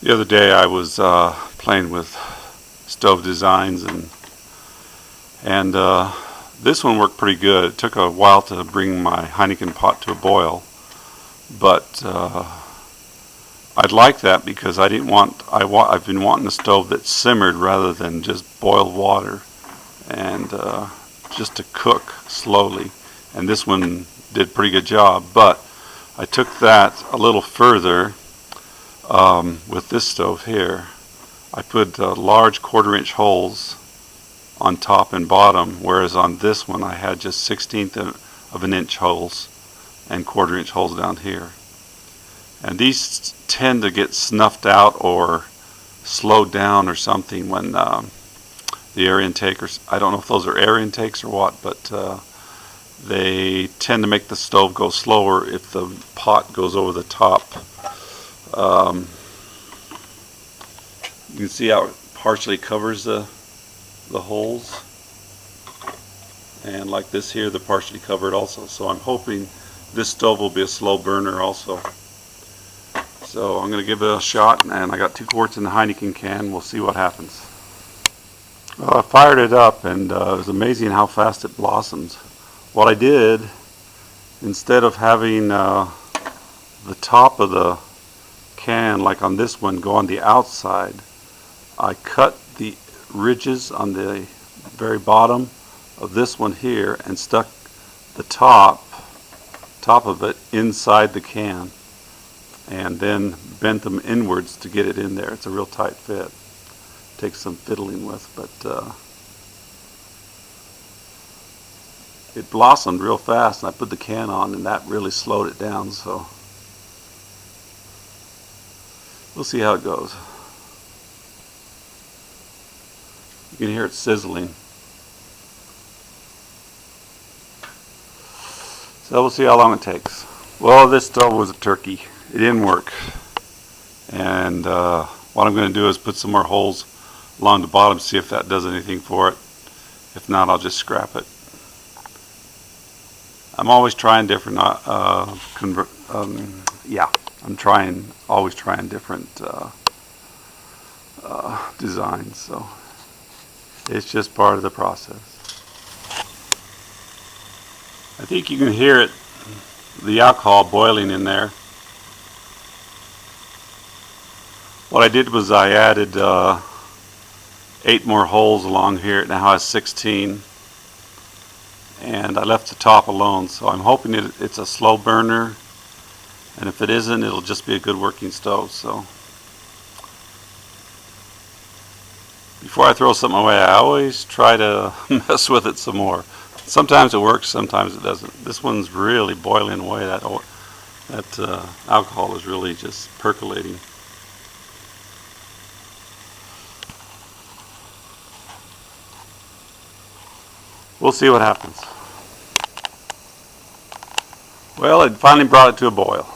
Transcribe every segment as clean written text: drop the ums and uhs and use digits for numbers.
The other day I was playing with stove designs, and this one worked pretty good. It took a while to bring my Heineken pot to a boil, but I'd like that because I've been wanting a stove that simmered rather than just boiled water, and just to cook slowly. And this one did a pretty good job, but I took that a little further. With this stove here, I put large 1/4-inch holes on top and bottom, whereas on this one I had just 1/16 of an inch holes and 1/4-inch holes down here. And these tend to get snuffed out or slowed down or something when the air intake, or I don't know if those are air intakes or what, but they tend to make the stove go slower if the pot goes over the top. You can see how it partially covers the holes, and like this here, they're partially covered also. So I'm hoping this stove will be a slow burner also. So I'm going to give it a shot, and I got 2 quarts in the Heineken can. We'll see what happens. Well, I fired it up, and it was amazing how fast it blossoms. What I did, instead of having the top of the can, like on this one, go on the outside, I cut the ridges on the very bottom of this one here and stuck the top of it inside the can, and then bent them inwards to get it in there. It's a real tight fit. Takes some fiddling with, but it blossomed real fast, and I put the can on, and that really slowed it down. So we'll see how it goes. You can hear it sizzling. So we'll see how long it takes. Well, this stove was a turkey. It didn't work. And what I'm going to do is put some more holes along the bottom, see if that does anything for it. If not, I'll just scrap it. I'm always trying different always trying different designs, so it's just part of the process. I think you can hear it, the alcohol boiling in there. What I did was I added 8 more holes along here. It now has 16, and I left the top alone, so I'm hoping it's a slow burner, and if it isn't, it'll just be a good working stove. So before I throw something away, I always try to mess with it some more. Sometimes it works, sometimes it doesn't. This one's really boiling away. That alcohol is really just percolating. We'll see what happens. Well, it finally brought it to a boil.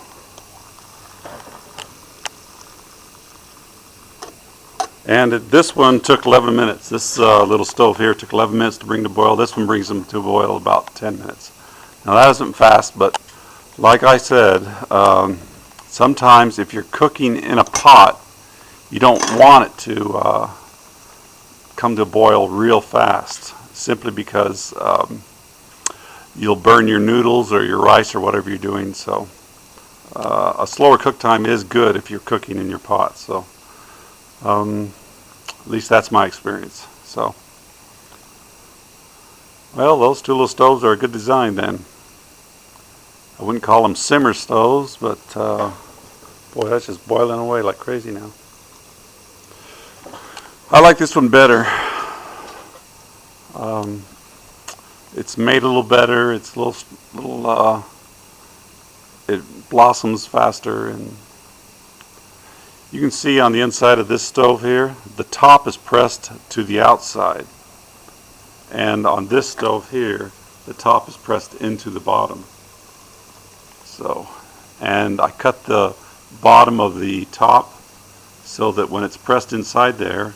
And this one took 11 minutes. This little stove here took 11 minutes to bring to boil. This one brings them to boil about 10 minutes. Now that isn't fast, but like I said, sometimes if you're cooking in a pot, you don't want it to come to boil real fast, simply because you'll burn your noodles or your rice or whatever you're doing. So a slower cook time is good if you're cooking in your pot. So at least that's my experience. So, well, those 2 little stoves are a good design then. I wouldn't call them simmer stoves, but boy, that's just boiling away like crazy now. I like this one better. It's made a little better. It's a little it blossoms faster, and you can see on the inside of this stove here, the top is pressed to the outside, and on this stove here, the top is pressed into the bottom. So, and I cut the bottom of the top so that when it's pressed inside there,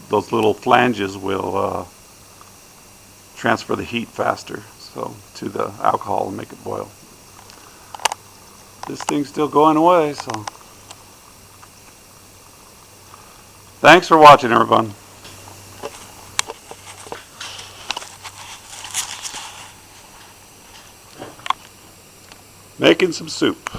those little flanges will transfer the heat faster, so to the alcohol and make it boil. – This thing's still going away, so Thanks for watching, everyone. Making some soup.